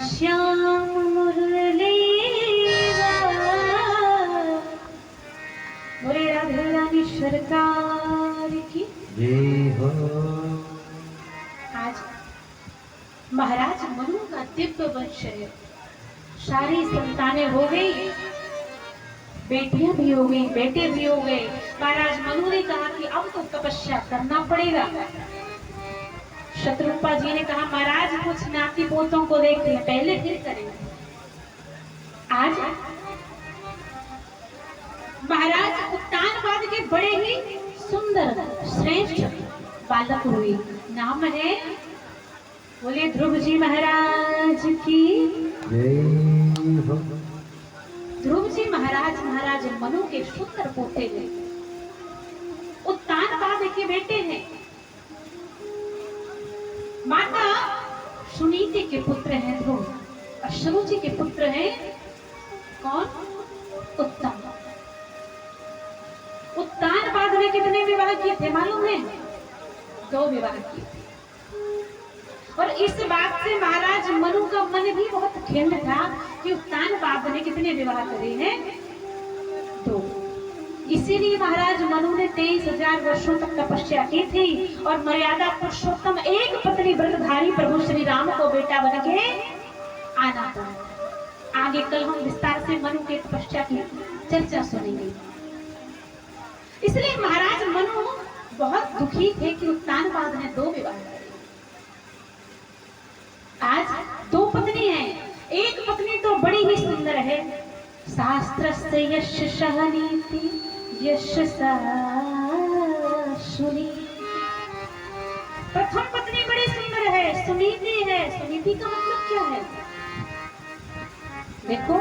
श्याम मुरली बोले राधे रानी सरकार की जय हो। आज महाराज मनु का दिव्य वंश है। सारी संतानें हो गई, बेटियां भी हो गई, बेटे भी हो गए। महाराज मनु ने कहा कि अब तो तपस्या करना पड़ेगा। शत्रुपा जी ने कहा महाराज कुछ नाती पोतों को देख ले, पहले फिर करेंगे। आज महाराज उत्तानपाद के बड़े ही सुंदर श्रेष्ठ बालक हुए। नाम है, बोले ध्रुव जी महाराज की जय हो। ध्रुव जी महाराज मनु के सुंदर पोते हैं, उत्तानपाद के बेटे हैं। माता सुनीति के पुत्र हैं ध्रुव, और सुरुचि के पुत्र हैं कौन? उत्तम। उत्तानपाद ने कितने विवाह किए थे मालूम है? 2 विवाह किए। और इस बात से महाराज मनु का मन भी बहुत खिन्न था कि उत्तानपाद ने कितने विवाह करे हैं? 2। इसीलिए महाराज मनु ने 23,000 वर्षों तक तपस्या की थी और मर्यादा पुरुषोत्तम एक पत्नी व्रतधारी प्रभु श्री राम को बेटा बन के आना पड़ा। आगे कल हम विस्तार से मनु के तपस्या की चर्चा सुनेंगे। इसलिए महाराज मनु बहुत दुखी थे कि उत्तानपाद ने 2 विवाह करे। आज 2 पत्नी हैं। एक पत्नी तो बड़ी ही सुंदर है, शास्त्र से यश सहनीति यश सुनी। प्रथम पत्नी बड़ी सुंदर है, सुनीति है। सुनीति का मतलब क्या है? देखो,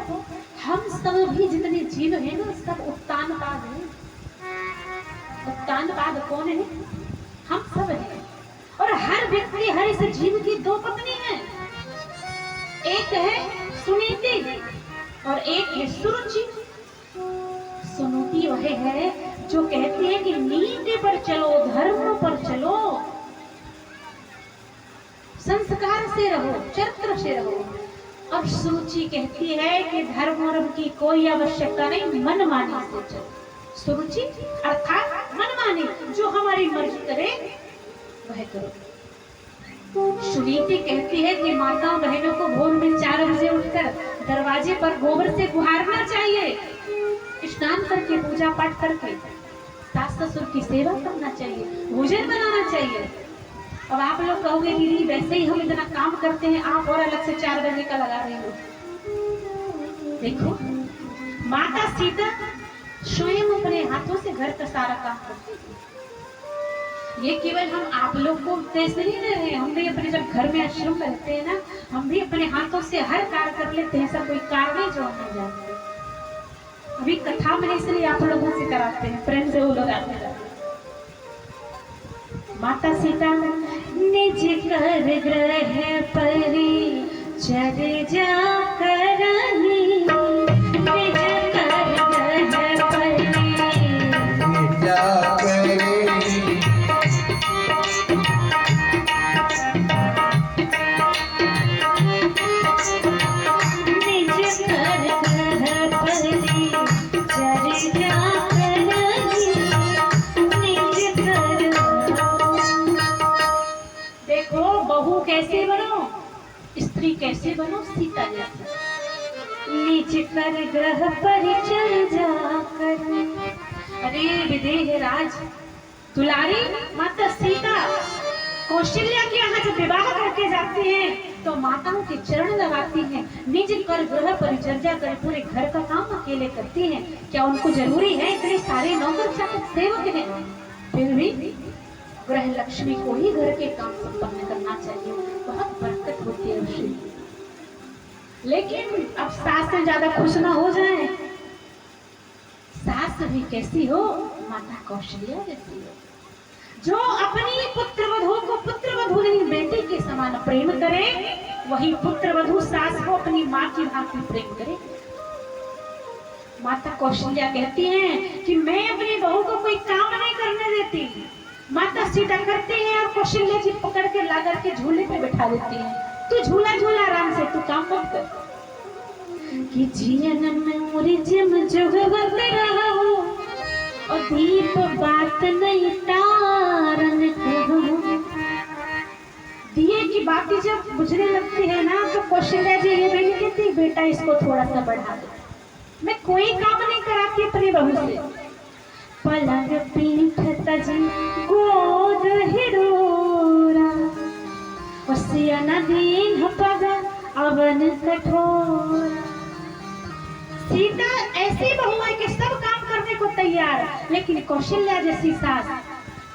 हम सब भी जितने जीव हैं ना, सब उत्तानपाद हैं। उत्तानपाद कौन है? हम सब हैं। और हर व्यक्ति, हर इस जीव की 2 पत्नी हैं। एक है सुनीति और एक है सुरुचि। सुनीति वह है जो कहती है कि नीति पर चलो, धर्म पर चलो, संस्कार से रहो, चरित्र से रहो। और सुरुचि कहती है कि धर्म की कोई आवश्यकता नहीं, मनमानी से चलो। सुरुचि अर्थात मनमानी, जो हमारी मर्जी करे वह करो। सुनीति कहती है कि माताओं बहनों को भोर में 4 बजे उठकर दरवाजे पर गोबर से गुहारना चाहिए, स्नान करके पूजा पाठ करके सास ससुर की सेवा करना चाहिए, भोजन बनाना चाहिए। अब आप लोग कहोगे दीदी वैसे ही हम इतना काम करते हैं, आप और अलग से 4 बजे का लगा रहे हो। देखो, माता सीता स्वयं अपने हाथों से घर का सारा काम करती है। ये केवल हम आप लोग को कैसे नहीं दे रहे हैं, हम भी अपने जब घर में आश्रम रहते हैं ना, हम भी अपने हाथों से हर कार्य कर लेते हैं। सब कोई कार्य नहीं जो हम नहीं जानते। अभी कथा में इसलिए आप लोगों से कराते हैं, प्रेम से वो लोग आते हैं। माता सीता निज कर ग्रह परी चर्चा करनी, कैसे बनो, स्त्री कैसे बनो, सीता जैसे। निज कर ग्रह पर चल जाकर। अरे विदेह राज दुलारी माता सीता कौशल्या के यहाँ जब विवाह करके जाती हैं तो माताओं के चरण लगाती हैं, निज कर ग्रह परिचर्या कर, पूरे घर का काम अकेले करती हैं। क्या उनको जरूरी है इतने सारे नौकर चाकर सेवक हैं? फिर भी ग्रह लक्ष्मी को ही घर के काम संपन्न करना चाहिए, बहुत बरकत होती है उससे। लेकिन अब सास से ज्यादा खुश ना हो जाए। सास भी कैसी हो? माता कौशल्या जैसी हो, जो अपनी पुत्र वधू को पुत्र वधू नहीं बेटी के समान प्रेम करे, वही पुत्र वधू सास को अपनी माँ की भांति प्रेम करे। माता कौशल्या कहती हैं कि मैं अपनी बहू को कोई काम नहीं करने देती। माता सीता करती है और कौशल्या जी पकड़ के ला करके झूले पे बैठा देती है। तू झूला झूला आराम से, तू काम मत कर। कि जियन में मुरिजम जुगवत रहो और दीप बात नहीं तारन कहो। दिए की बातें जब बुझने लगती है ना तो कौशल्या जी ये भी कहती, बेटा इसको थोड़ा सा बढ़ा दो। मैं कोई काम नहीं कराती अपनी बहू से। पलंग पीठ तजी गोद हिरोरा वसिया नदीन पगा अवन कठोर। सीता ऐसी बहू है कि सब काम करने को तैयार, लेकिन कौशल्या जैसी सास,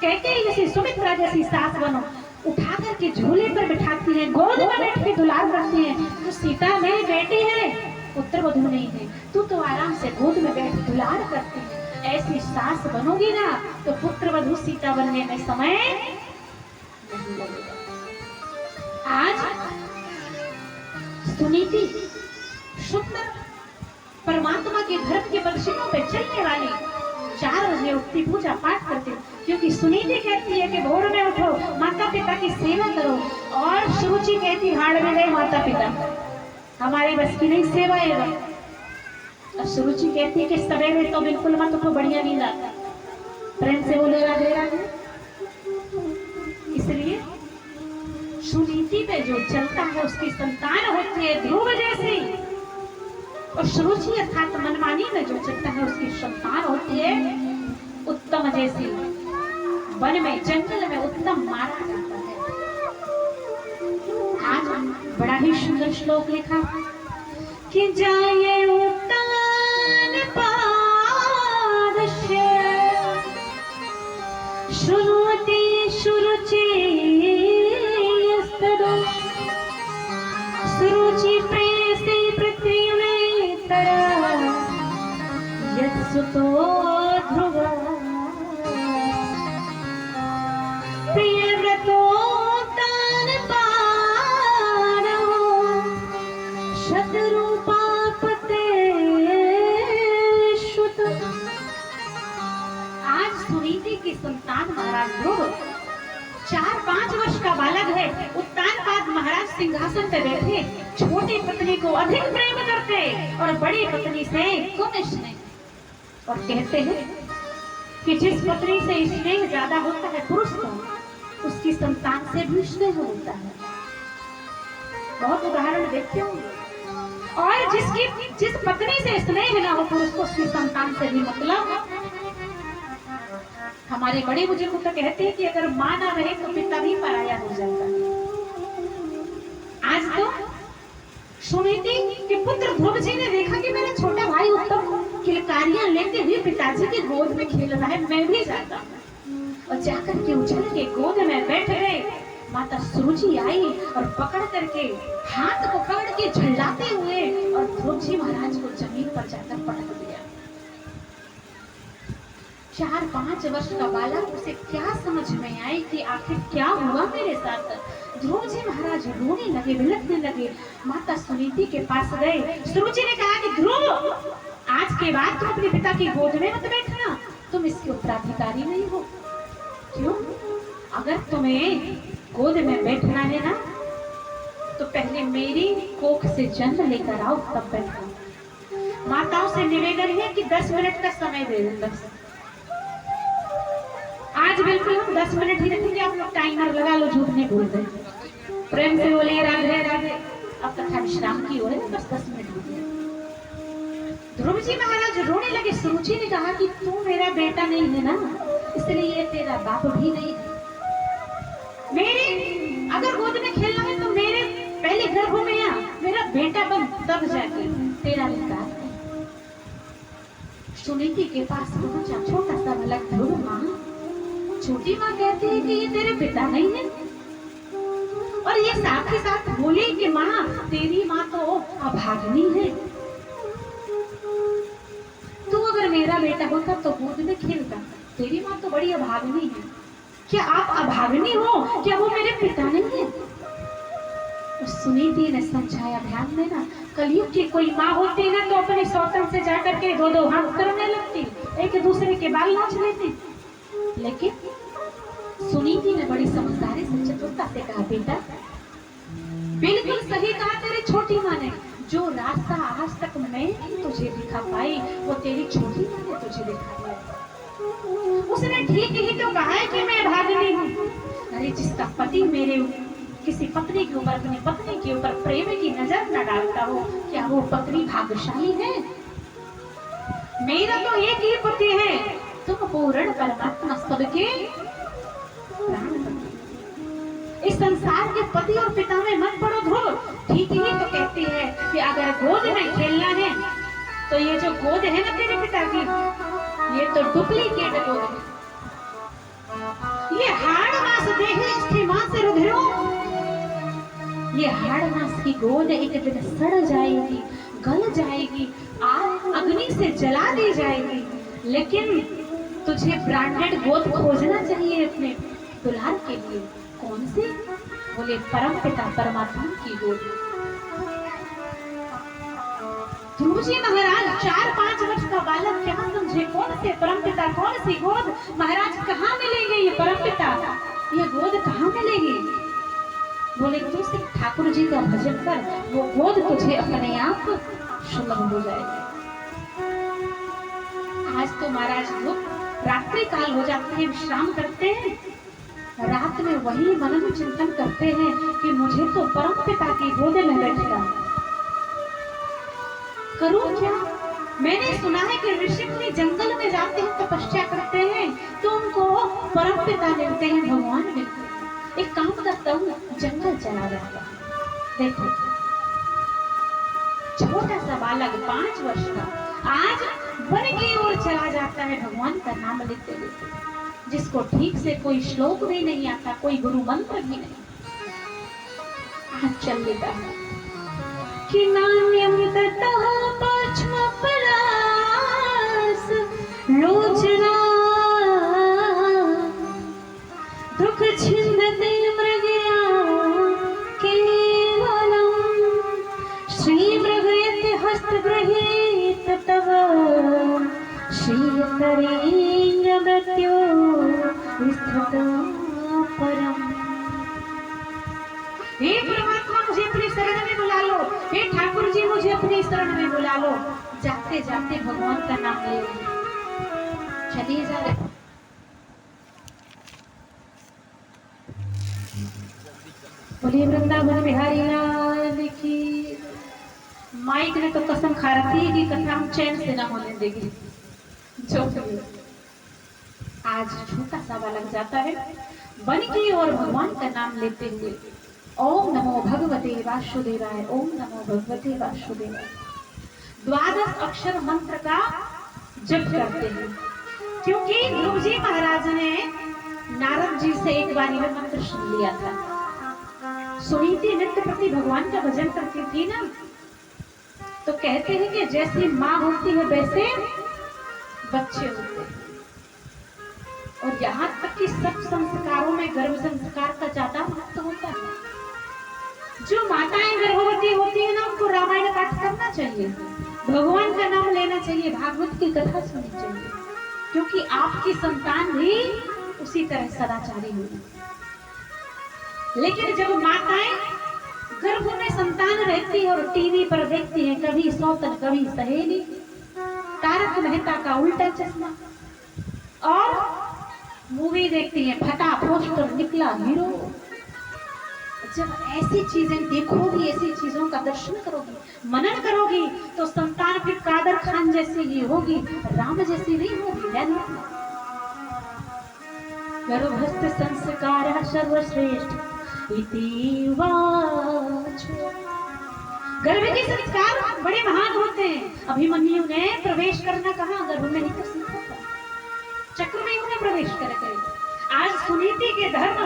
कैकेयी जैसी, सुमित्रा जैसी सास बनो, उठा करके झूले पर बिठाती है, गोद में बैठ के दुलार करती है। तो सीता मेरी बेटी है, पुत्र वधू नहीं है, तू तो आराम से गोद में बैठ दुलार करती है। ऐसी सास बनोगी ना तो पुत्र वधू सीता बनने में समय नहीं लगेगा। आज सुनीति शुद्ध परमात्मा के धर्म के पक्षियों पे चलने वाली 4 बजे उठती, पूजा पाठ करती, क्योंकि सुनीति कहती है कि भोर में उठो, माता पिता की सेवा करो। और सुरुचि कहती, भाड़ में गए माता पिता, हमारी बस की नहीं सेवा है। और सुरुचि कहती है कि सवेरे तो बिल्कुल मत उठो, बढ़िया नींद आता। प्रेम से बोले राधे राधे। इसलिए सुनीति पे जो चलता है उसकी संतान होती है ध्रुव जैसी, और सुरुचि अर्थात मनमानी में जो चलता है उसकी संतान होती है उत्तम जैसी। वन में जंगल में उत्तम मारा जाता है। आज बड़ा ही सुंदर श्लोक लिखा कि जाए उत्तान पादस्य श्रुणोति सुरुचि सुरुचि प्रेयसी पृथ्वी तरा यत्सुतो ध्रुव प्रियव्रतो तान पाणो शतरूपापते श्रुत। आज सुनीति की संतान महाराज ध्रुव 4-5 वर्ष का बालक है। उत्तानपाद महाराज सिंहासन पे बैठे, छोटी पत्नी को अधिक प्रेम करते और बड़ी पत्नी से कम स्नेह। और कहते हैं कि जिस पत्नी से स्नेह ज्यादा होता है पुरुष को, उसकी संतान से भी स्नेह होता है। बहुत उदाहरण देखते होंगे। और जिस पत्नी से स्नेह ना हो पुरुष को, उसकी संतान से भी मतलब। हमारे बड़े बुजुर्ग तो कहते हैं कि अगर मां ना रहे तो पिता भी पराया हो जाता है। आज तो सुनीति के पुत्र ध्रुव जी ने देखा कि मेरा छोटा भाई उत्तम किलकारियां लेते हुए पिताजी की गोद में खेल रहा है, मैं भी जाता हूँ। और जाकर के उछल के गोद में बैठ गए। माता सुरुचि आई और पकड़ करके हाथ पकड़ के झल्लाते हुए और ध्रुव जी महाराज को जमीन पर जाकर पटक दिया। 4-5 वर्ष का बालक, उसे क्या समझ में आई कि आखिर क्या हुआ मेरे साथ। ध्रुव जी महाराज रोने लगे, बिलखने लगे। माता सुनीति के पास गए। सुरुचि ने कहा कि ध्रुव, आज के बाद तुम अपने पिता की गोद में मत बैठना, तुम इसके उत्तराधिकारी नहीं हो। क्यों? अगर तुम्हें गोद में बैठना है ना तो पहले मेरी कोख से जन्म लेकर आओ, तब बैठो। माताओं से निवेदन है कि 10 मिनट का समय दे दें। बस आज बिल्कुल हम 10 मिनट ही रखेंगे। आप लोग टाइमर लगा लो, झूठ नहीं बोल रहे। प्रेम से बोले राधे राधे। अब कथा विश्राम की हो है, बस 10 मिनट हो गए। ध्रुव जी महाराज रोने लगे। सुरुचि ने कहा कि तू मेरा बेटा नहीं है ना, इसलिए ये तेरा बाप भी नहीं है। मेरे अगर गोद में खेलना है तो मेरे पहले गर्भ में आ, मेरा बेटा बन, तब जाके तेरा विकास है। सुनीति के पास पहुंचा छोटा सा बालक ध्रुव। माँ, छोटी माँ कहती है कि ये तेरे पिता नहीं है, और ये साथ ही साथ बोली कि माँ, तेरी माँ तो अभागिनी है। तू अगर मेरा बेटा होता तो गोद में खेलता, तेरी माँ तो बड़ी अभागिनी है। क्या आप अभागिनी हो? क्या वो मेरे पिता नहीं है? तो सुनीति ने समझाया, ध्यान देना, कलयुग की कोई माँ होती ना तो अपने सौतन से जाकर के 2-2 हाथ करने लगती, एक दूसरे के बाल नोच लेती। लेकिन सुनीति ने बड़ी समझदारी से, चतुरता से कहा, बिल्कुल सही कहा तेरी छोटी माँ ने। जो रास्ता आज तक मैं तुझे दिखा पाई वो तेरी छोटी माँ ने तुझे दिखा दिया। उसने ठीक ही तो कहा है कि मैं भागनी हूँ। अरे जिसका पति मेरे किसी पत्नी के ऊपर, अपनी पत्नी के ऊपर प्रेम की नजर न डालता हो, क्या वो पत्नी भाग्यशाली है? मेरा तो एक ही पति है, तुम पूर्ण परमात्मा सबके प्राणपति। इस संसार के पति और पिता में मत पड़ो ध्रुव। ठीक ही तो कहती है कि अगर गोद में खेलना है तो ये जो गोद है ना तेरे पिता की, ये तो डुप्लीकेट गोद है। ये हाड़ मास देह स्थिमा से रुधिरो, ये हाड़ मास की गोद एक दिन सड़ जाएगी, गल जाएगी, आग अग्नि से जला दी जाएगी। लेकिन तुझे ब्रांडेड गोद खोजना चाहिए अपने दुल्हन के लिए। कौन सी? बोले परम पिता परमात्मा की गोद। ध्रुव जी महाराज 4-5 वर्ष का बालक क्या समझे कौन से परम पिता, कौन सी गोद? महाराज कहाँ मिलेंगे ये परम पिता, ये गोद कहाँ मिलेगी? बोले तू सिर्फ ठाकुर जी का भजन कर, वो गोद तुझे अपने आप सुलभ हो जाएगी। आज तो महाराज लोग रात्रि काल हो जाते हैं, विश्राम करते हैं, रात में वही मनन चिंतन करते हैं कि मुझे तो परम पिता की गोद में बैठना। करूं क्या? मैंने सुना है कि ऋषि मुनि जंगल में जाते हैं, तपस्या करते हैं तो उनको परम पिता मिलते हैं, भगवान मिलते हैं। एक काम करता हूँ, जंगल चला जाता है। देखो छोटा सा बालक 5 वर्ष का आज वन की ओर चला जाता है भगवान का नाम लेते लेते, जिसको ठीक से कोई श्लोक भी नहीं आता, कोई गुरु मंत्र भी नहीं, आज चल लेता है कि नान्यम ततः पश्चिम परास लोचना दुख छिन्दते मृगया केवलम श्री मृगयते हस्तगृहीत तव श्रीयतरेन्द्र मृत्यो विस्तृता परम। हे परमात्मा मुझे अपनी शरण में बुला लो, हे ठाकुर जी मुझे अपनी शरण में बुला लो। जाते जाते भगवान का नाम ले लो, चलिए जा रहे। बोलिए वृंदावन बिहारी लाल की। माइक ने तो कसम खा रखी है कि कथा हम चैन से ना होने देंगे। जो आज छोटा सा बालक जाता है वन की और भगवान का नाम लेते हुए, ओम नमो भगवते वासुदेवाय, ओम नमो भगवते वासुदेवाय 12 अक्षर मंत्र का जप करते हैं। क्योंकि ध्रुव जी महाराज ने नारद जी से एक बार यह मंत्र सुन लिया था। सुनीति नित्य प्रति भगवान का भजन करती थी ना, तो कहते हैं कि जैसी माँ होती है वैसे बच्चे होते हैं। और यहाँ तक कि सब संस्कारों में गर्भ संस्कार का ज्यादा महत्व होता है। जो माताएं गर्भवती होती है ना, उनको रामायण पाठ करना चाहिए, भगवान का नाम लेना चाहिए, भागवत की कथा सुननी चाहिए, क्योंकि आपकी संतान भी उसी तरह सदाचारी होगी। लेकिन जब माताएं गर्भ में संतान रहती है और टीवी पर देखती है, कभी सौतन कभी सहेली, तारक मेहता का उल्टा चश्मा, और मूवी देखती है, फटा पोस्टर निकला हीरो। जब ऐसी चीजें देखोगी, ऐसी चीजों का दर्शन करोगी, मनन करोगी, तो संतान फिर कादर खान जैसी ही होगी, राम जैसी नहीं होगी। है ना? गर्भस्थ संस्कार सर्वश्रेष्ठ इति वाचो। गर्भ के संस्कार बड़े महान होते हैं। अभिमन्यु ने प्रवेश करना कहा, गर्भ में ही तो सीखा था, चक्रव्यूह में प्रवेश करे। आज सुनीति के धर्म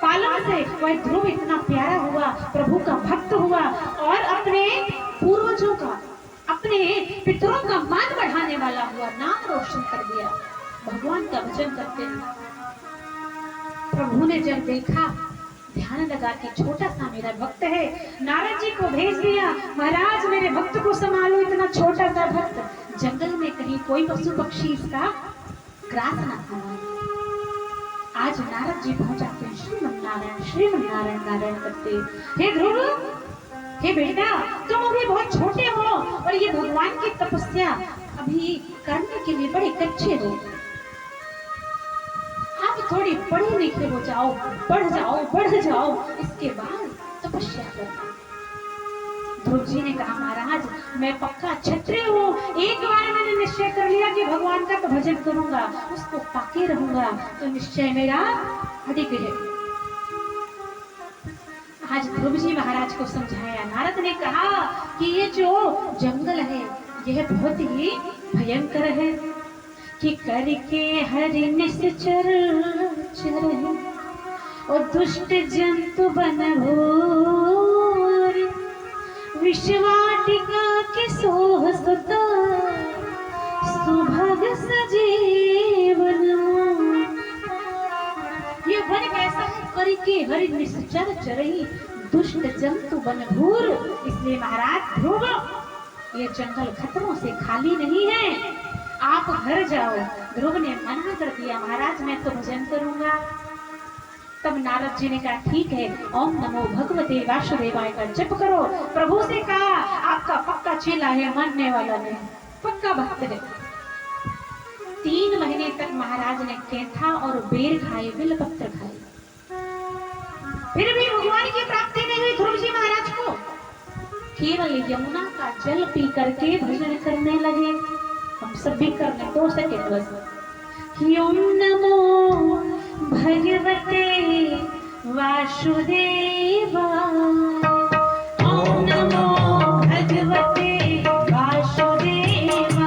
पालन से वह ध्रुव इतना प्यारा हुआ, प्रभु का भक्त हुआ, और अपने पूर्वजों का, अपने पितरों का मान बढ़ाने वाला हुआ, नाम रोशन कर दिया, भगवान का भजन करते हैं। प्रभु ने जब देखा, ध्यान लगा कि छोटा सा मेरा भक्त है, नारद जी को भेज दिया, महाराज मेरे भक्त को संभालो, इतना छोटा सा भक्त, जंगल में कहीं कोई पशु पक्षी इसका ग्रास ना खाना। आज नारद जी पहुंच जाते हैं, श्रीमन नारायण नारायण करते। हे ध्रुव, हे बेटा, तुम अभी बहुत छोटे हो और ये भगवान की तपस्या अभी करने के लिए बड़े कच्चे हो। आप थोड़ी पढ़े लिखे हो जाओ, बढ़ जाओ, इसके बाद तपस्या करना। ध्रुव जी ने कहा, महाराज मैं पक्का क्षत्रिय हूँ, एक बार मैंने निश्चय कर लिया कि भगवान का तो भजन करूंगा, उसको पाके रहूंगा, तो निश्चय मेरा अडिग है। आज ध्रुव जी महाराज को समझाया। नारद ने कहा कि ये जो जंगल है यह बहुत ही भयंकर है, कि करके हरि निश्चर चरहि और दुष्ट जंतु बन घोर, विश्वाटिका के सोह सुता सुभग सजीवन। ये वन कैसा है? करके हरि निश्चर चरहि दुष्ट जंतु बन घोर। इसलिए महाराज ध्रुव, ये जंगल खतरों से खाली नहीं है, आप घर जाओ। ध्रुव ने मना कर दिया, महाराज मैं तो भजन करूंगा। तब नारद जी ने कहा, ठीक है, ओम नमो भगवते वासुदेवाय का जप करो। प्रभु से कहा, आपका पक्का चेला है, मानने वाला नहीं, पक्का भक्त है। 3 महीने तक महाराज ने केंथा और बेर खाए, बिलपत्र खाए, फिर भी भगवान की प्राप्ति नहीं हुई ध्रुव जी महाराज को। केवल यमुना का जल पी करके भजन करने लगे। हम सब भी कर लें 2 सेकंड बस। ओम नमो भगवते वासुदेवाय, ओम नमो भगवते वासुदेवाय,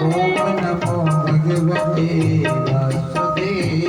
ओम नमो भगवते वासुदेवाय।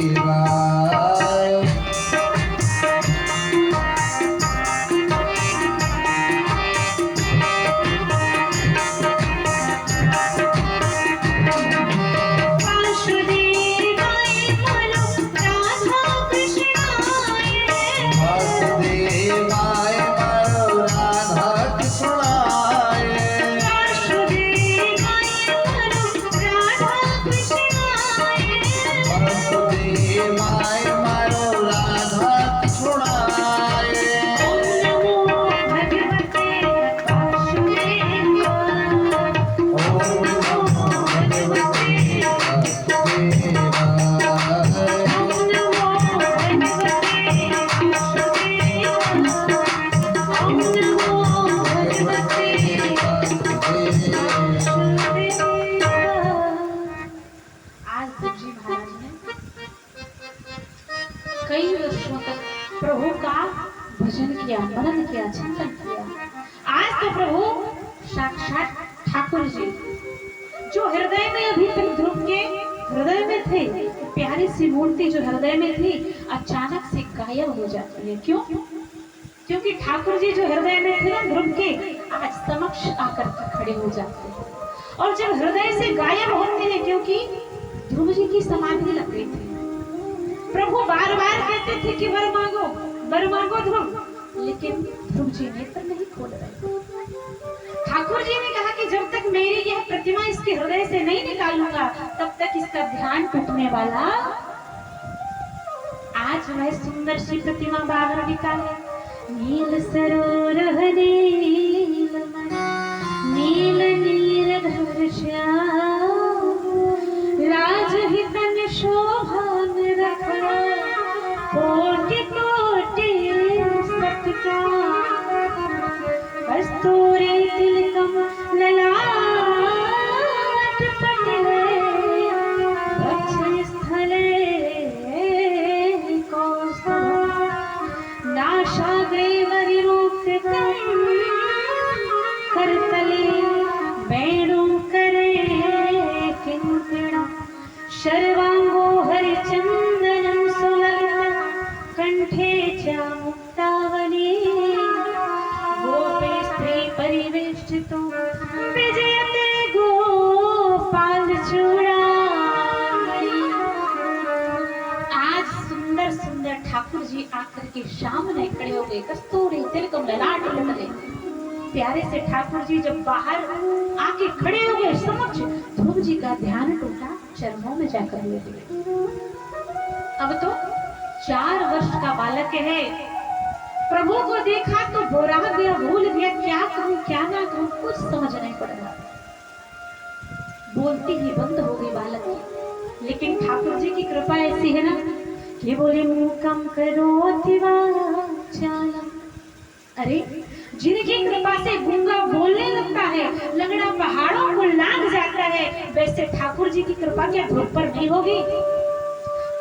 कई वर्षों तक प्रभु का भजन किया, मनन किया, चिंतन किया। आज तो प्रभु साक्षात ठाकुर जी जो हृदय में अभी तक ध्रुव के हृदय में थे, प्यारी सी मूर्ति जो हृदय में थी अचानक से गायब हो जाती है। क्यों? क्योंकि ठाकुर जी जो हृदय में थे ध्रुव के आज समक्ष आकर के खड़े हो जाते हैं। और जब हृदय से गायब होते हैं, क्योंकि ध्रुव जी की समाधि लग गई थी। प्रभु बार बार कहते थे कि वर मांगो ध्रुव, लेकिन ध्रुव जी नेत्र नहीं खोल रहे। ठाकुर जी ने कहा कि जब तक मेरी यह प्रतिमा इसके हृदय से नहीं निकालूंगा तब तक इसका ध्यान टूटने वाला। आज वह सुंदर सी प्रतिमा बाहर निकाले। नील सरोवर नील नीरधर श्याम, राजहितन शोभन रखा, कोटि कोटि सत्कार, कस्तूरी तिलकम ललाट पटले, वक्षस्थले कौस्तुभ, नासाग्रे वरिमुक्तकं, करतले वेणुकरे किंकिणं, शर्वांगो हरिचंदनं सुललितं, कंठे च मुक्तावली, गोपे स्त्री परिवेष्टितो, विजयते गोपाल चूड़ामणि। आज सुंदर सुंदर ठाकुर जी आकर के सामने खड़े हो गए। कस्तूरी तिलकम ललाट लटके प्यारे से ठाकुर जी जब बाहर आके खड़े हो गए समक्ष, ध्रुव जी का ध्यान टूटा, चरणों में जाकर लेट गए। अब तो 4 वर्ष का बालक है। प्रभु को देखा तो बोरा गया, भूल गया क्या कहूं क्या ना कहूं, कुछ समझ नहीं पड़ रहा। बोलती ही बंद हो गई बालक की। लेकिन ठाकुर जी की कृपा ऐसी है ना कि बोले मूकम करोति वाचालम। अरे जिनकी कृपा से गूंगा बोलने लगता है, लंगड़ा पहाड़ों को लांघ जाता है, वैसे ठाकुर जी की कृपा क्या ध्रुव पर नहीं होगी।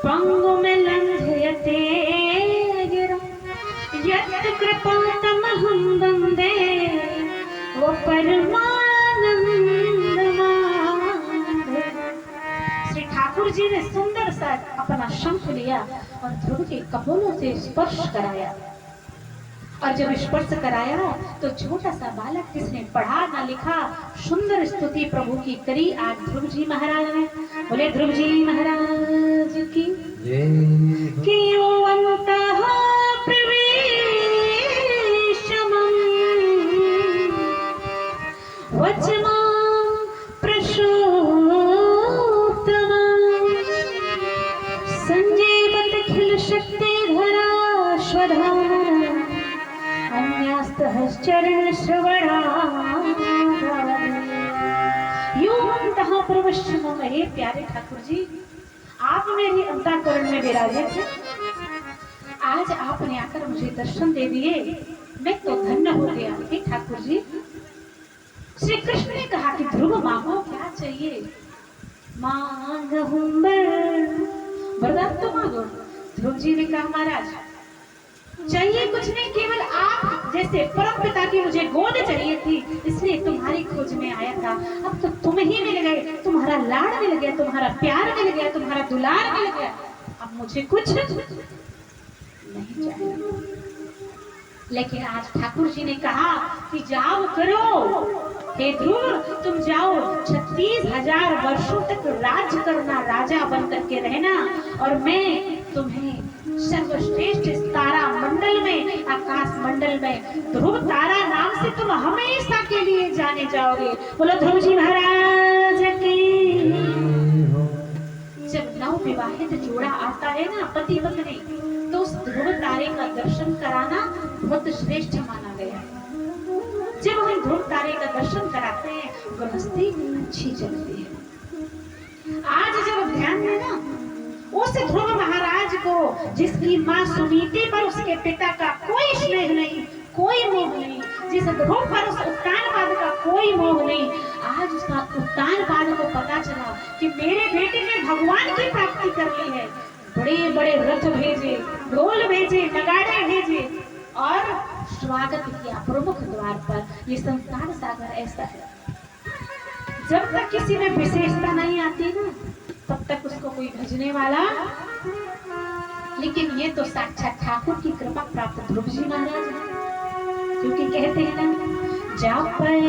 पंगु में लंघयते गिरा यत् कृपातमहं वन्दे वो परमानंद माधव। श्री ठाकुर जी ने सुंदर सा अपना शंख लिया और ध्रुव के कपोलों से स्पर्श कराया। और जब स्पर्श कराया तो छोटा सा बालक जिसने पढ़ा ना लिखा सुंदर स्तुति प्रभु की करी आज ध्रुव जी महाराज ने। बोले ध्रुव जी महाराज की कियो अंतः प्रवेशमं वचमां प्रशोतमं संजीवत खिल शक्ति धरा स्वधा चरण श्रवणा प्रवश्यम। हे प्यारे ठाकुर जी, आप मेरे अंतःकरण में विराजे थे, आज आपने आकर मुझे दर्शन दे दिए, मैं तो धन्य हो गया। हे ठाकुर जी, श्री कृष्ण ने कहा कि ध्रुव मांगो क्या चाहिए। मांगहूं वरदान तो मांगो। ध्रुव जी ने कहा महाराज चाहिए कुछ नहीं, केवल आप जैसे परम पिता की मुझे गोद चाहिए थी, इसलिए तुम्हारी खोज में आया था। अब तो तुम ही मिल गए, तुम्हारा लाड़ मिल गया, तुम्हारा प्यार मिल गया, तुम्हारा दुलार मिल गया, अब मुझे कुछ नहीं चाहिए। लेकिन आज ठाकुर जी ने कहा कि जाओ करो, हे ध्रुव तुम जाओ 36,000 वर्षों तक राज करना, राजा बन करके रहना, और मैं तुम्हें सर्वश्रेष्ठ तारा मंडल में, आकाश मंडल में ध्रुव तारा नाम से तुम हमेशा के लिए जाने जाओगे। बोलो ध्रुव जी महाराज की। जब नव विवाहित जोड़ा आता है ना, पति पत्नी, तो उस ध्रुव तारे का दर्शन कराना बहुत श्रेष्ठ माना गया है। जब हम ध्रुव तारे का दर्शन कराते हैं, गृहस्थी अच्छी चलती है। आज जब ध्यान देना उस ध्रुव महाराज को, जिसकी माँ सुनीति पर उसके पिता का कोई स्नेह नहीं, कोई मोह नहीं, जिस ध्रुव पर उस उत्तानपाद का कोई मोह नहीं, आज उसका उत्तानपाद को पता चला कि मेरे बेटे ने भगवान की प्राप्ति कर ली है। बड़े बड़े रथ भेजे, ढोल भेजे, नगाड़े भेजे और स्वागत किया प्रमुख द्वार पर। ये संसार सागर ऐसा है, जब तक किसी में विशेषता नहीं आती ना, तब तक उसको कोई भजने वाला। लेकिन ये तो साक्षात ठाकुर की कृपा प्राप्त ध्रुव जी महाराज है, क्योंकि कहते हैं ना, जा पर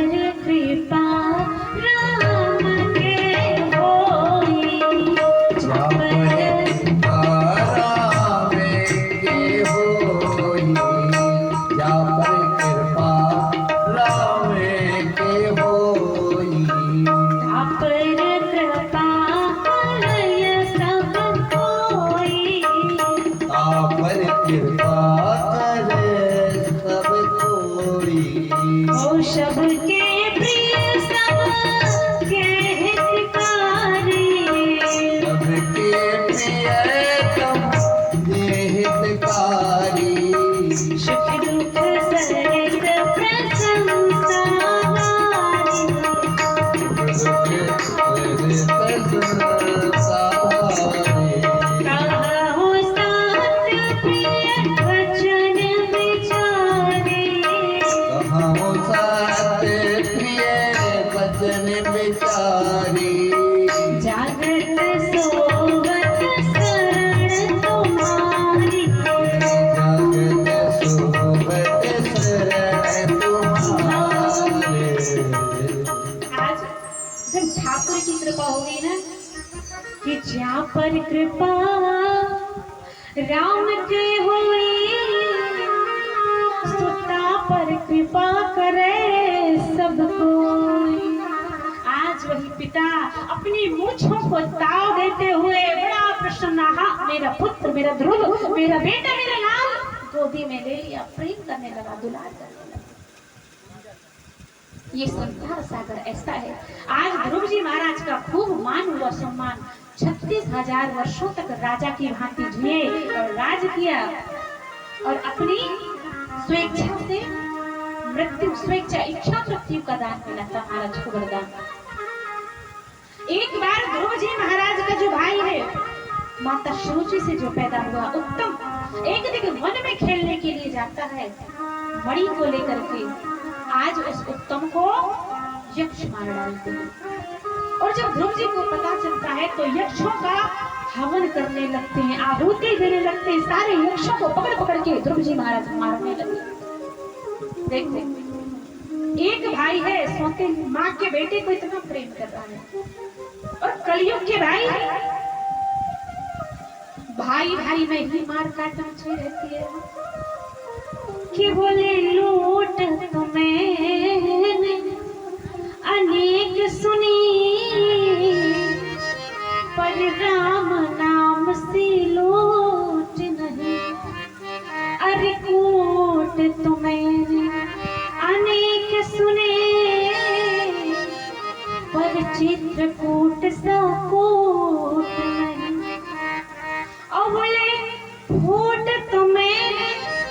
कृपा राम के होई, जा पर कृपा राम के होई, जा पर कृपा राम के होई, जा पर कृपा कृपा करे सब कोई, ओ सबके प्रिय सबके हितकारी, सबके प्रिय सबके हितकारी, सुख दुख सहित प्रशंसा पर कृपा राम के होई, सुता पर कृपा करे सब कोई। आज वही पिता अपनी मूंछों को ताव देते हुए बड़ा प्रसन्न, हाँ मेरा पुत्र, मेरा ध्रुव, मेरा बेटा, मेरा लाल गोदी में ले लिया, प्रेम करने लगा, दुलार करने लगा। ये संसार सागर ऐसा है। आज ध्रुव जी महाराज का खूब मान हुआ, सम्मान। 36,000 वर्षों तक राजा की भांति जिए और राज किया और अपनी स्वेच्छा से मृत्यु, स्वेच्छा इच्छा मृत्यु का दान मिला था महाराज को वरदान। एक बार ध्रुव जी महाराज का जो भाई है माता शुरुचि से जो पैदा हुआ उत्तम, एक दिन वन में खेलने के लिए जाता है मणि को लेकर के। आज उस उत्तम को यक्ष मार डालते हैं और जब ध्रुव जी को पता चलता है तो यक्षों का हवन करने लगते हैं, आहुति देने लगते हैं। सारे यक्षों को पकड़ पकड़ के ध्रुव जी महाराज मारने लगे। देखो, एक भाई है सोते माँ के बेटे को इतना प्रेम कर रहा है और कलयुग के भाई भाई भाई में ही मार काट मची रहती है कि बोले लूट तुम्हें अनेक सुनी, पर राम नाम से लूट नहीं। अरे कूट तुम्हें अनेक सुने, पर चित्रकूट सा कूट नहीं। और बोले फूट तुम्हें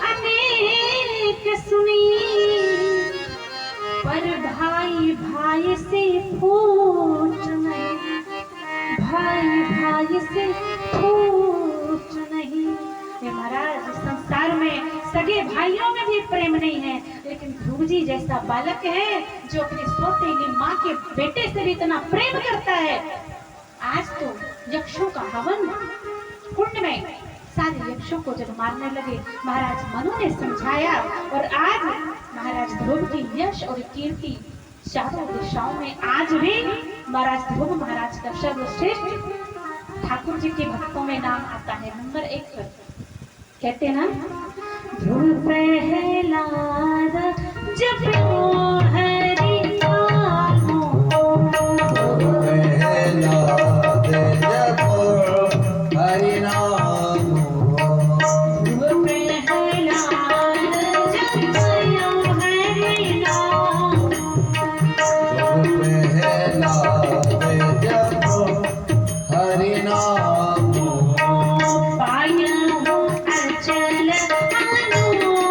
अनेक सुनी, पर भाई भाई से फूट नहीं, भाई भाई से फूट नहीं। ये महाराज संसार में सगे भाइयों में भी प्रेम नहीं है, लेकिन ध्रुव जी जैसा बालक है जो अपने सौतेली माँ के बेटे से भी इतना प्रेम करता है। आज तो यक्षों का हवन कुंड में सारे यक्षों को जब मारने लगे महाराज मनु ने समझाया और आज महाराज ध्रुव की यश और कीर्ति चारों दिशाओं में आज भी महाराज ध्रुव महाराज का सर्वश्रेष्ठ ठाकुर जी के भक्तों में नाम आता है। नंबर 1 पर कहते हैं ना, ध्रुव प्रहलाद जब हरि नामो, ध्रुव प्रहलाद जप हरि नामो, ध्रुव प्रहलाद जब हरि नामो, ध्रुव प्रहलाद जप हरि नामो, पायो अचल अनुपम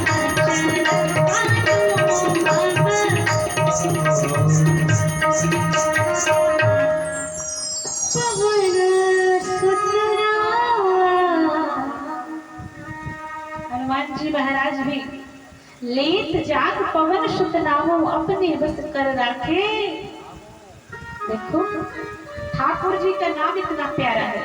ठाय, पायो अचल अनुपम। पवन सुतरा, हनुमान जी महाराज भी लेत जाग पवन सुत नामो अपने बस कर राखे। देखो ठाकुर जी का नाम इतना प्यारा है।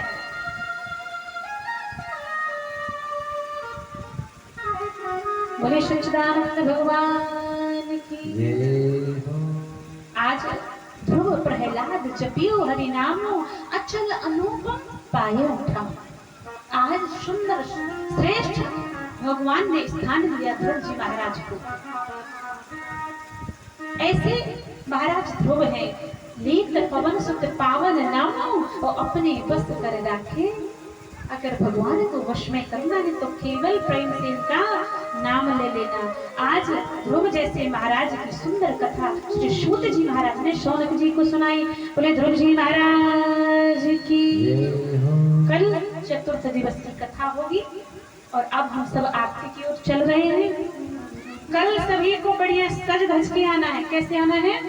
बोले सच्चिदानंद भगवान की। जय हो। आज ध्रुव प्रहलाद जपियो हरि नामो अचल अनुपम पायो ठाम। आज सुंदर श्रेष्ठ भगवान ने स्थान दिया ध्रुव जी महाराज को। ऐसे महाराज ध्रुव है, लीत पवन सुत पावन नामो और अपने बस कर राखे। अगर भगवान को वश में करना है तो केवल प्रेम से इनका नाम ले लेना। आज ध्रुव जैसे महाराज की सुंदर कथा श्री सूत जी महाराज ने शौनक जी को सुनाई। बोले ध्रुव जी महाराज की। जय हो। कल चतुर्थ दिवस की कथा होगी और अब हम सब आरती की ओर चल रहे हैं। कल सभी को बढ़िया सज धज के आना है। कैसे आना है?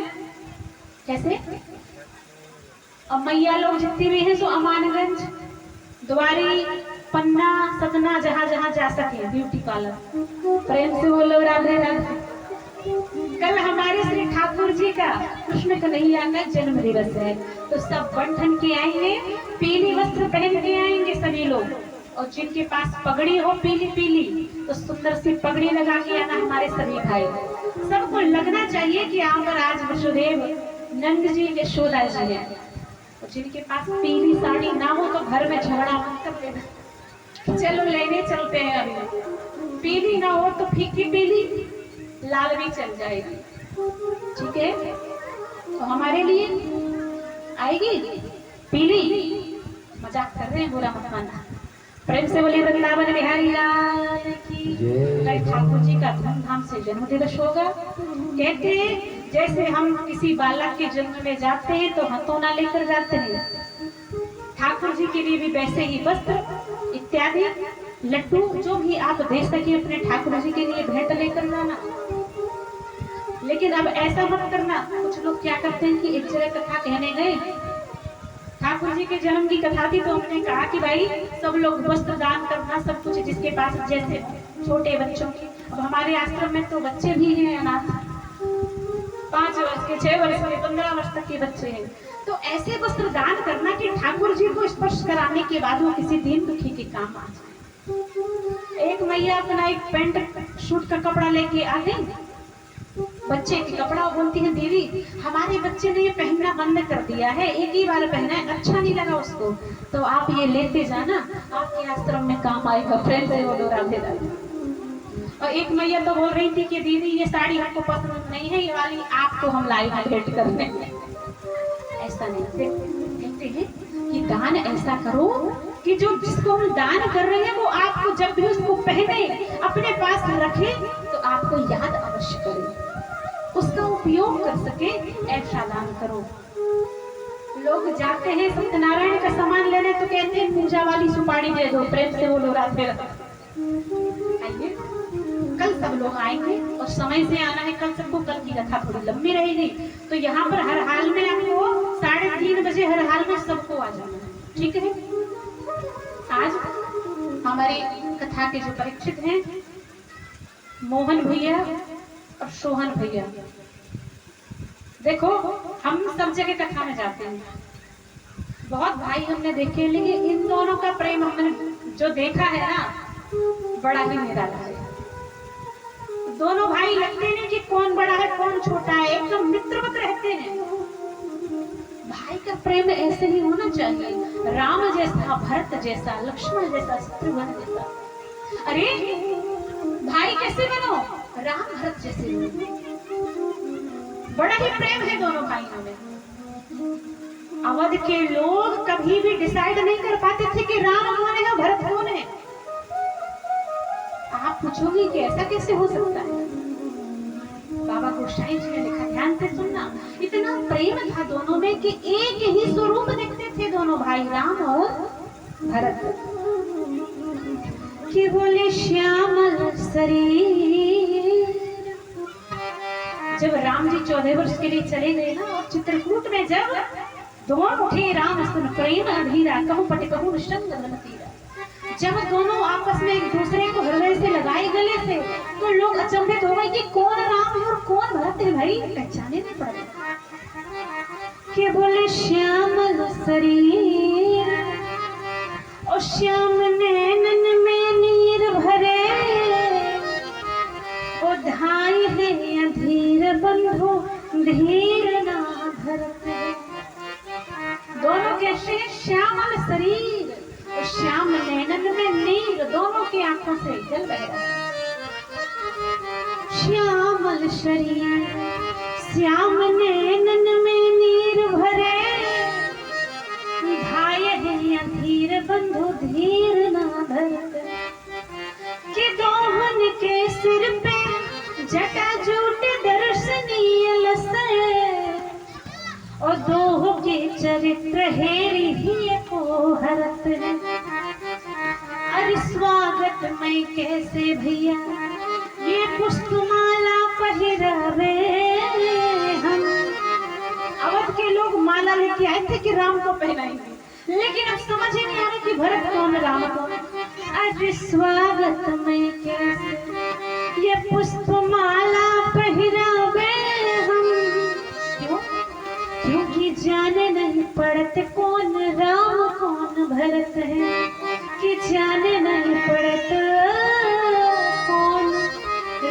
कैसे? अब मैया लोग जितनी भी हैं सो अमानगंज, द्वारी, पन्ना, सतना, जहां जहां जा सके ब्यूटी पार्लर। प्रेम से बोलो राधे राधे। कल हमारे श्री ठाकुर जी का कृष्ण कन्हैया का जन्म दिवस है, तो सब बंधन के आएंगे, पीली वस्त्र पहन के आएंगे सभी लोग। और जिनके पास पगड़ी हो पीली पीली तो सुंदर सी पगड़ी लगा के आना हमारे सभी भाई। सबको लगना चाहिए कि यहाँ पर आज वसुदेव नंद जी यशोदा जी है। और जिनके पास पीली साड़ी ना हो तो घर में झगड़ा मत कर देना, चलो लेने चलते हैं। अभी पीली ना हो तो फीकी पीली लाल भी चल जाएगी, ठीक है। तो हमारे लिए आएगी पीली, मजाक कर रहे हैं, बुरा मत मानना। प्रेम से बोलिए वृंदावन बिहारी लाल की जय। ठाकुर जी का धूमधाम से जन्म दिवस होगा। कहते हैं जैसे हम किसी बालक के जन्म में जाते हैं तो हथौना लेकर जाते हैं, ठाकुर जी के लिए भी वैसे ही वस्त्र इत्यादि लड्डू जो भी आप दे सके अपने ठाकुर जी के लिए भेंट लेकर जाना। लेकिन अब ऐसा मत करना, कुछ लोग क्या करते हैं कि एक जगह कथा कहने गए, ठाकुर जी के जन्म की कथा थी, तो हमने कहा कि भाई सब लोग वस्त्र दान करना, सब कुछ जिसके पास, जैसे छोटे बच्चों की। अब हमारे आश्रम में तो बच्चे भी हैं अनाथ, 5 वर्ष के, 6 वर्ष के, 15 वर्ष तक के बच्चे हैं। तो ऐसे वस्त्र दान करना कि ठाकुर जी को स्पर्श कराने के बाद वो किसी दीन दुखी के काम आ जाए। एक मैया अपना एक पैंट शूट का कपड़ा लेके आ गई, बच्चे की कपड़ा, बोलती है दीदी हमारे बच्चे ने ये पहनना बंद कर दिया है, एक ही बार पहना है, अच्छा नहीं लगा उसको, तो आप ये लेते जाना, आपके आश्रम में काम आएगा। फ्रेंड से बोलो राधे राधे। और एक मैया तो बोल रही थी कि दीदी ये साड़ी हमको पसंद नहीं है, ये वाली आपको हम लाई है भेंट करने। ऐसा नहीं, कहते हैं कि दान ऐसा करो कि जो जिसको हम दान कर रहे हैं वो आपको जब भी उसको पहने, अपने पास रखे, तो आपको याद अवश्य करे, उसका उपयोग कर सके, ऐसा दान करो। लोग जाते हैं सत्यनारायण का सामान लेने तो कहते हैं पूजा वाली सुपारी दे दो। प्रेम से बोलो राधे राधे। आइए, कल सब लोग आएंगे और समय से आना है, कल सबको, कल की कथा थोड़ी लंबी रहेगी, तो यहाँ पर हर हाल में आपको 3:30 बजे हर हाल में सबको आ जाना है, ठीक है। आज हमारी कथा के जो परीक्षित हैं मोहन भैया और सोहन भैया, देखो हम सब जगह कथा में जाते हैं, बहुत भाई हमने देखे, लेकिन इन दोनों का प्रेम हमने जो देखा है ना, बड़ा ही निराला है। दोनों भाई लगते नहीं कि कौन बड़ा है कौन छोटा है, एकदम मित्रवत रहते हैं। भाई का प्रेम ऐसे ही होना चाहिए, राम जैसा, भरत जैसा, लक्ष्मण जैसा, शत्रुघ्न जैसा। अरे भाई कैसे बनो, राम भरत जैसे बनो। बड़ा ही प्रेम है दोनों भाइयों में। अवध के लोग कभी भी डिसाइड नहीं कर पाते थे कि राम कौन है भरत कौन है। आप पूछोगे कि ऐसा कैसे हो सकता है, बाबा गोसाई जी ने लिखा, ध्यान से सुनना, इतना प्रेम था दोनों में कि एक ही स्वरूप देखते थे दोनों भाई, राम और भरत। कि बोले श्यामल शरीर, जब राम जी 14 वर्ष के लिए चले गए ना, और चित्रकूट में जब दोनों उठे राम सुन प्रेम अधीरा, कहूं पट कहूं संग तीरा, जब दोनों आपस में एक दूसरे को हृदय से लगाए गले से, तो लोग अचंभित हो गए कि कौन राम है और कौन भरत है, भाई पहचाने नहीं पड़ रहे। के बोले श्यामल शरीर और श्याम नैनन में नीर भरे, ओ धाई है अधीर बंधु धीर ना धरते। दोनों के श्यामल शरीर और श्याम नैनन में नीर, दोनों की आंखों से जल बह रहा। श्यामल शरीर श्याम नैनन में नीर भरे, धाय है अधीर बंधु धीर ना धरते। कि दोहन के सिर पे जटा जूट दर्शनीय लसे, और दोह के चरित्र हेरी ही को हरत है। अरे स्वागत में कैसे भैया ये पुष्पमाला पहिरावे हम। अवध के लोग माला लेके आए थे कि राम को पहनाएंगे, लेकिन अब समझ ही नहीं आ रहा कि भरत कौन राम कौन। अरे स्वागत में कैसे ये पुष्पमाला पहिरावे हम, क्योंकि जाने नहीं पड़ते कौन राम कौन भरत है, कि जाने नहीं पड़ता कौन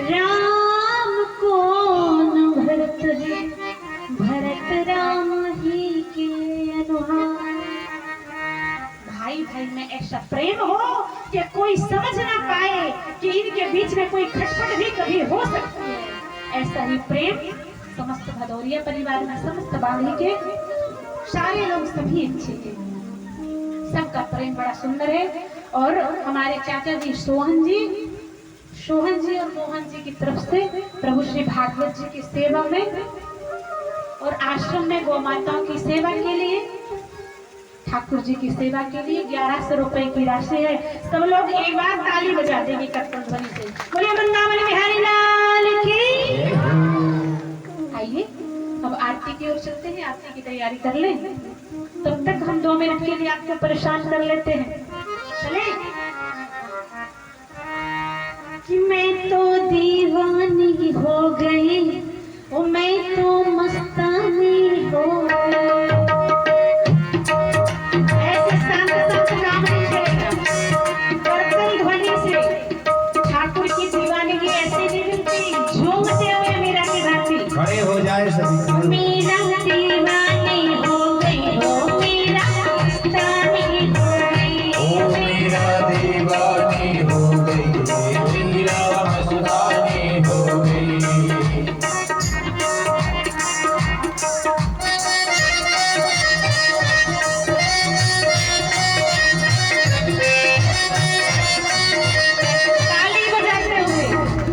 राम कौन भरत है। भरत राम ही के अनुहार। भाई भाई में ऐसा प्रेम हो कि कोई समझ ना पाए कि इनके बीच में कोई खटपट भी कभी हो सकती है। ऐसा ही प्रेम समस्त भदौरिया परिवार में, समस्त बांधी के सारे लोग सभी अच्छे हैं, सबका प्रेम बड़ा सुंदर है। और हमारे चाचा जी सोहन जी और मोहन जी की तरफ से प्रभु श्री भागवत जी की सेवा में और आश्रम में गौ माताओं की सेवा के लिए, ठाकुर जी की सेवा के लिए 1100 रुपए की राशि है। सब लोग एक बार ताली बजा देंगे कर्तन ध्वनि से। बोलिए वृंदावन बिहारी लाल की। आइए अब आरती की ओर चलते हैं, आरती की तैयारी कर लें। तब तक हम 2 मिनट के लिए आपको परेशान कर लेते हैं। चले। कि मैं तो दीवानी हो गई, ओ मैं तो मस्तानी हो गई। ऐसे शांत काम नहीं चलेगा। कर्तन ध्वनि से ठाकुर की दीवानगी ऐसे नहीं मिलती। झूमते हुए मीरा की भांति खड़े हो जाए सभी। मीरा दीवानी हो गई, हो मीरा मस्तानी हो गई, ओ मेरा दीवानी हो गई, मेरा मस्तानी हो गई। ताली बजाते हुए,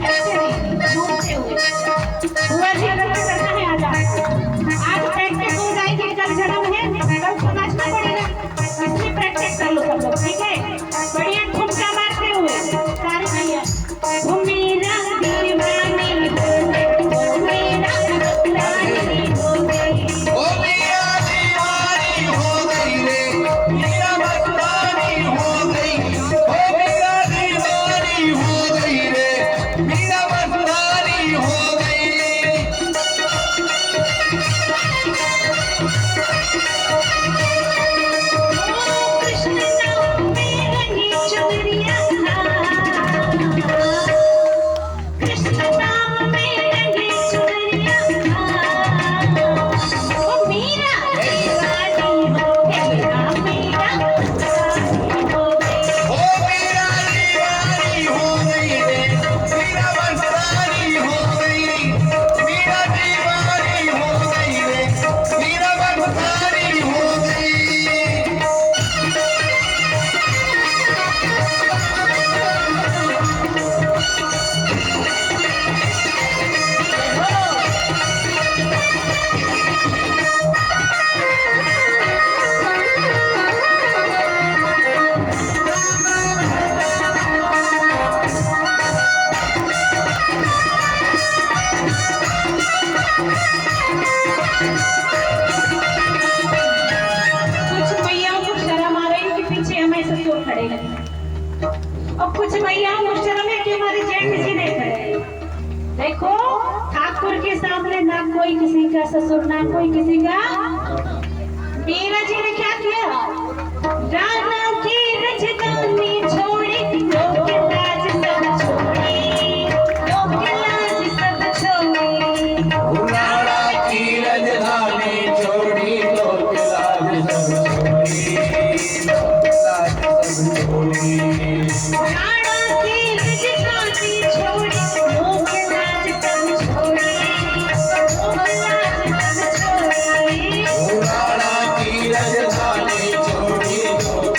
ऐसे नहीं, झूमते हुए। हुआ जी अगर मैं करना है आज प्रैक्टिस हो जाएगी। कल जन्म है, कल तो नाचना पड़ेगा, इसलिए प्रैक्टिस कर लो सब लोग, ठीक है। बढ़िया ठुमका मारते हुए सारे भैया। ओ मेरा दीवानी हो गई, ओ मेरा मस्तानी हो गई। ओ मेरा दीवानी हो गई रे, मेरा मस्तानी हो गई। ओ मेरा दीवानी हो गई रे, मेरा मस्तानी हो गई। कृष्ण नाम में रंगी चुनरिया, कृष्ण नाम में रंगी चुनरिया। ओ मीरा दीवानी हो गई, मीरा मस्तानी हो गई। ओ मेरा दीवानी हो गई रे, मेरा मस्तानी हो गई। मेरा दीवानी हो गई रे, मेरा मस्तानी हो गई। कुछ मैयाओं को शर्म आ रही है कि पीछे हमें ससुर खड़े हैं, और कुछ मैयाओं को शर्म है कि हमारे जेठ जी नहीं खड़े हैं। देखो ठाकुर के सामने ना कोई किसी का ससुर, ना कोई किसी का। मीरा जी ने क्या किया? राणा की रजदानी छोड़ी, लोक लाज सब छोड़ी, लोक लाज सब छोड़ी। राणा की राजधानी छोड़ी, लोक लाज सब छोड़ी, लोक लाज सब छोड़ी। राणा की रजदानी छोड़ी, लोक लाज सब छोड़ी, लोक लाज सब छोड़ी। राणा की राजधानी छोड़ी, लोक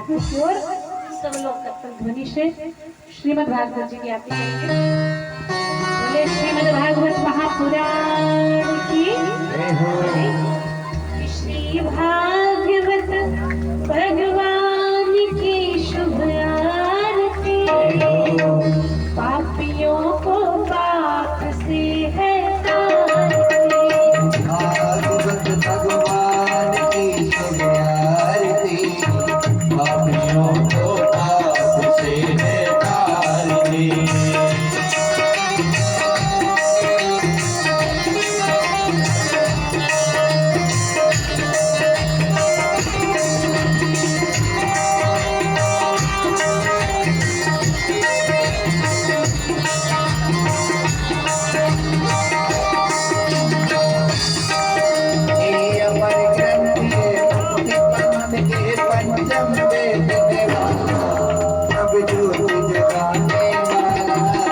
ठाकुर की ओर सब लोग तत्पर ध्वनि से श्रीमद् भागवत जी की आरती करेंगे। बोले श्रीमद् भागवत महापुराण की श्री भागवत भगवान की शुभ आरती। पापियों को पाप से है तारती। भागवत भगवान की शुभ आरती, पापियों को पाप से है तारती। पंचम वेद देवा, सब ज्योति जगाने वाला।